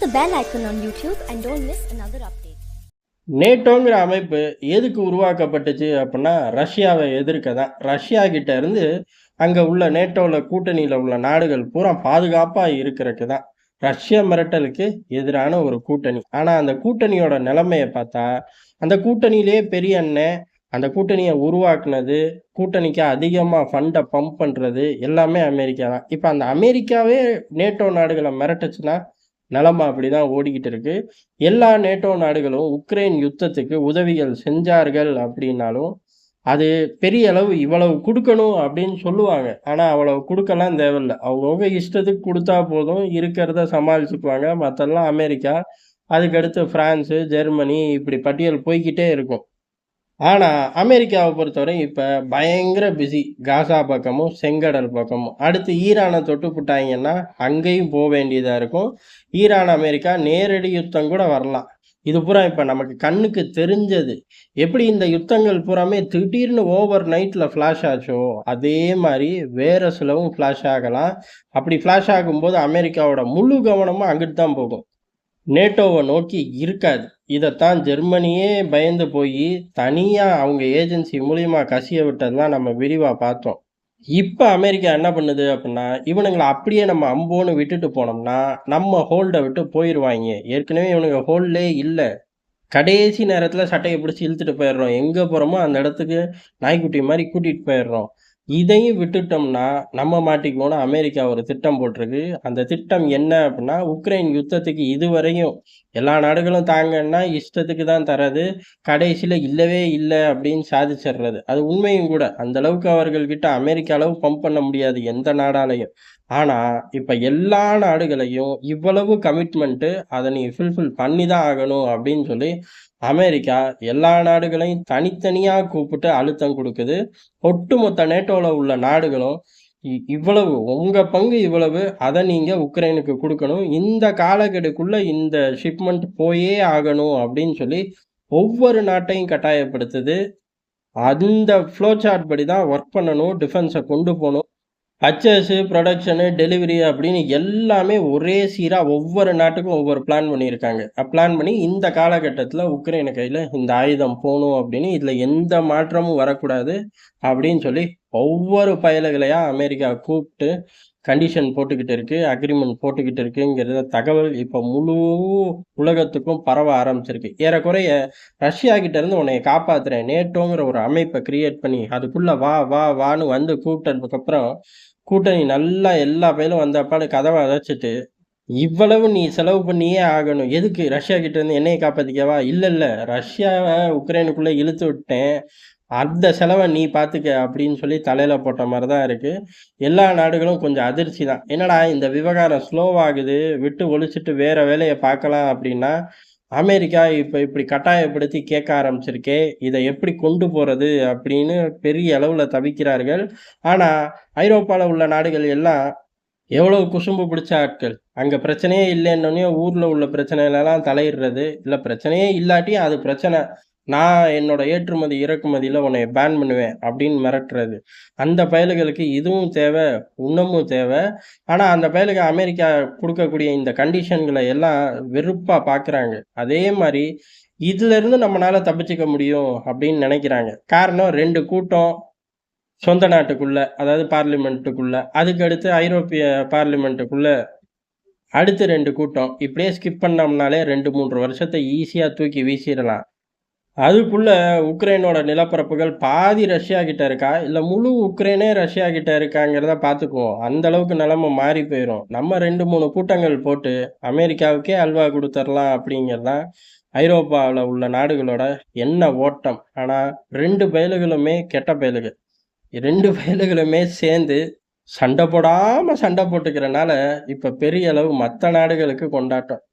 the bell icon on YouTube and don't miss another update. நேட்டோங்கிற அமைப்பு எதுக்கு உருவாக்கப்பட்டுச்சு அப்படின்னா ரஷ்யாவை எதிர்க்க தான். ரஷ்யா கிட்ட இருந்து அங்க உள்ள நேட்டோவில் கூட்டணியில் உள்ள நாடுகள் பூரா பாதுகாப்பா இருக்கிறதுக்கு தான். ரஷ்ய மிரட்டலுக்கு எதிரான ஒரு கூட்டணி. ஆனா அந்த கூட்டணியோட நிலைமையை பார்த்தா அந்த கூட்டணியிலேயே பெரிய அண்ணன் அந்த கூட்டணியை உருவாக்குனது, கூட்டணிக்கு அதிகமா ஃபண்டை பம்ப் பண்றது எல்லாமே அமெரிக்கா தான். இப்ப அந்த அமெரிக்காவே நேட்டோ நாடுகளை மிரட்டுச்சுன்னா நிலைமை அப்படிதான் ஓடிக்கிட்டு இருக்கு. எல்லா நேட்டோ நாடுகளும் உக்ரைன் யுத்தத்துக்கு உதவிகள் செஞ்சார்கள் அப்படின்னாலும் அது பெரிய அளவு இவ்வளவு கொடுக்கணும் அப்படின்னு சொல்லுவாங்க. ஆனா அவ்வளவு கொடுக்கலாம் தேவையில்ல. அவங்கவுங்க இஷ்டத்துக்கு கொடுத்தா போதும், இருக்கிறத சமாளிச்சுக்குவாங்க. மற்றெல்லாம் அமெரிக்கா, அதுக்கடுத்து பிரான்ஸு, ஜெர்மனி, இப்படி பட்டியல் போய்க்கிட்டே இருக்கும். ஆனா அமெரிக்காவை பொறுத்தவரை இப்ப பயங்கர பிஸி. காசா பக்கமும் செங்கடல் பக்கமும். அடுத்து ஈரானை தொட்டுப்புட்டாங்கன்னா அங்கேயும் போக வேண்டியதா இருக்கும். ஈரான் அமெரிக்கா நேரடி யுத்தம் கூட வரலாம். இது பூரா இப்ப நமக்கு கண்ணுக்கு தெரிஞ்சது. எப்படி இந்த யுத்தங்கள் பூராமே திடீர்னு ஓவர் நைட்ல ஃபிளாஷ் ஆச்சோ அதே மாதிரி வேற சிலவும் ஃபிளாஷ் ஆகலாம். அப்படி ஃபிளாஷ் ஆகும்போது அமெரிக்காவோட முழு கவனமும் அங்கிட்டு தான் போகும், நேட்டோவை நோக்கி இருக்காது. இதைத்தான் ஜெர்மனியே பயந்து போய் தனியாக அவங்க ஏஜென்சி மூலியமா கசிய விட்டதெல்லாம் நம்ம விரிவாக பார்த்தோம். இப்போ அமெரிக்கா என்ன பண்ணுது அப்படின்னா, இவனுங்களை அப்படியே நம்ம அம்போன்னு விட்டுட்டு போனோம்னா நம்ம ஹோல்டை விட்டு போயிடுவாங்க. ஏற்கனவே இவனுங்க ஹோல்டே இல்லை. கடைசி நேரத்தில் சட்டையை பிடிச்சி இழுத்துட்டு போயிடுறோம். எங்கே போகிறோமோ அந்த இடத்துக்கு நாய்க்குட்டி மாதிரி கூட்டிகிட்டு போயிடுறோம். இதையும் விட்டுட்டோம்னா நம்ம மாட்டிக்குவோம்னு அமெரிக்கா ஒரு திட்டம் போட்டிருக்கு. அந்த திட்டம் என்ன அப்படின்னா, உக்ரைன் யுத்தத்துக்கு இதுவரையும் எல்லா நாடுகளும் தாங்கன்னா இஷ்டத்துக்கு தான் தரது, கடைசியில் இல்லவே இல்லை அப்படின்னு சாதிச்சிடுறது. அது உண்மையும் கூட. அந்த அளவுக்கு அவர்கள்கிட்ட அமெரிக்கா அளவு பம்ப் பண்ண முடியாது எந்த நாடாலையும். ஆனால் இப்போ எல்லா நாடுகளையும் இவ்வளவு கமிட்மெண்ட்டு அதை நீ ஃபுல்ஃபில் பண்ணி தான் ஆகணும் அப்படின்னு சொல்லி அமெரிக்கா எல்லா நாடுகளையும் தனித்தனியாக கூப்பிட்டு அழுத்தம் கொடுக்குது. ஒட்டுமொத்த நேட்டோவில் உள்ள நாடுகளும் இவ்வளவு உங்கள் பங்கு இவ்வளவு, அதை நீங்கள் உக்ரைனுக்கு கொடுக்கணும், இந்த காலக்கெடுக்குள்ள இந்த ஷிப்மெண்ட் போயே ஆகணும் அப்படின்னு சொல்லி ஒவ்வொரு நாட்டையும் கட்டாயப்படுத்துது. அந்த ஃப்ளோ சார்ட் படி தான் ஒர்க் பண்ணணும், டிஃபென்ஸை கொண்டு போகணும். பர்ச்சேஸு, ப்ரொடக்ஷனு, டெலிவரி அப்படின்னு எல்லாமே ஒரே சீராக ஒவ்வொரு நாட்டுக்கும் ஒவ்வொரு பிளான் பண்ணியிருக்காங்க. பிளான் பண்ணி இந்த காலகட்டத்தில் உக்ரைனு கையில் இந்த ஆயுதம் போகணும் அப்படின்னு, இதில் எந்த மாற்றமும் வரக்கூடாது அப்படின்னு சொல்லி ஒவ்வொரு பயலுகளையாக அமெரிக்கா கூப்பிட்டு கண்டிஷன் போட்டுக்கிட்டு இருக்கு, அக்ரிமெண்ட் போட்டுக்கிட்டு இருக்குங்கிறத தகவல் இப்போ முழு உலகத்துக்கும் பரவ ஆரம்பிச்சிருக்கு. ஏறக்குறைய ரஷ்யா கிட்ட இருந்து உன்னை காப்பாத்துறேன் நேட்டோங்கிற ஒரு அமைப்பை கிரியேட் பண்ணி அதுக்குள்ள வா வா வான்னு வந்து கூப்பிட்டதுக்கப்புறம் கூட்டணி நல்லா எல்லா பேரும் வந்தப்பாடு கதவை அடைச்சிட்டு, இவ்வளவு நீ செலவு பண்ணியே ஆகணும். எதுக்கு? ரஷ்யா கிட்ட இருந்து என்னையை காப்பாத்திக்கவா? இல்ல ரஷ்யாவை உக்ரைனுக்குள்ள இழுத்து விட்டேன், அந்த செலவை நீ பார்த்துக்க அப்படின்னு சொல்லி தலையில போட்ட மாதிரி தான் இருக்கு. எல்லா நாடுகளும் கொஞ்சம் அதிர்ச்சி தான். என்னடா இந்த விவகாரம் ஸ்லோவாகுது, விட்டு ஒழிச்சிட்டு வேற வேலையை பார்க்கலாம் அப்படின்னா அமெரிக்கா இப்போ இப்படி கட்டாயப்படுத்தி கேட்க ஆரம்பிச்சிருக்கே, இதை எப்படி கொண்டு போறது அப்படின்னு பெரிய அளவில் தவிக்கிறார்கள். ஆனால் ஐரோப்பாவில் உள்ள நாடுகள் எல்லாம் எவ்வளவு குசும்பு பிடிச்ச ஆட்கள். அங்கே பிரச்சனையே இல்லைன்னொன்னே ஊரில் உள்ள பிரச்சனைகளெல்லாம் தலையிடுறது, இல்லை பிரச்சனையே இல்லாட்டி அது பிரச்சனை, நான் என்னோட ஏற்றுமதி இறக்குமதியில் உன்னை பேன் பண்ணுவேன் அப்படின்னு மிரட்டுறது. அந்த பயலுகளுக்கு இதுவும் தேவை, இன்னமும் தேவை. ஆனால் அந்த பயலுக்கு அமெரிக்கா கொடுக்கக்கூடிய இந்த கண்டிஷன்களை எல்லாம் வெறுப்பாக பார்க்குறாங்க. அதே மாதிரி இதிலிருந்து நம்மளால தப்பிச்சுக்க முடியும் அப்படின்னு நினைக்கிறாங்க. காரணம் 2 கூட்டம் சொந்த நாட்டுக்குள்ள, அதாவது பார்லிமெண்ட்டுக்குள்ள, அதுக்கடுத்து ஐரோப்பிய பார்லிமெண்ட்டுக்குள்ள அடுத்து 2 கூட்டம். இப்படியே ஸ்கிப் பண்ணோம்னாலே 2-3 வருஷத்தை ஈஸியாக தூக்கி வீசிடலாம். அதுக்குள்ள உக்ரைனோட நிலப்பரப்புகள் பாதி ரஷ்யா கிட்ட இருக்கா, இல்லை முழு உக்ரைனே ரஷ்யா கிட்ட இருக்காங்கிறத பார்த்துக்குவோம். அந்த அளவுக்கு நிலைமை மாறி போயிடும். நம்ம 2-3 கூட்டங்கள் போட்டு அமெரிக்காவுக்கே அல்வா கொடுத்துடலாம் அப்படிங்கிறதான் ஐரோப்பாவில் உள்ள நாடுகளோட என்ன ஓட்டம். ஆனால் 2 பயலுகளுமே கெட்ட பயலுகள். 2 பயலுகளுமே சேர்ந்து சண்டை போடாமல் சண்டை போட்டுக்கிறனால இப்போ பெரிய அளவு மற்ற நாடுகளுக்கு கொண்டாட்டம்.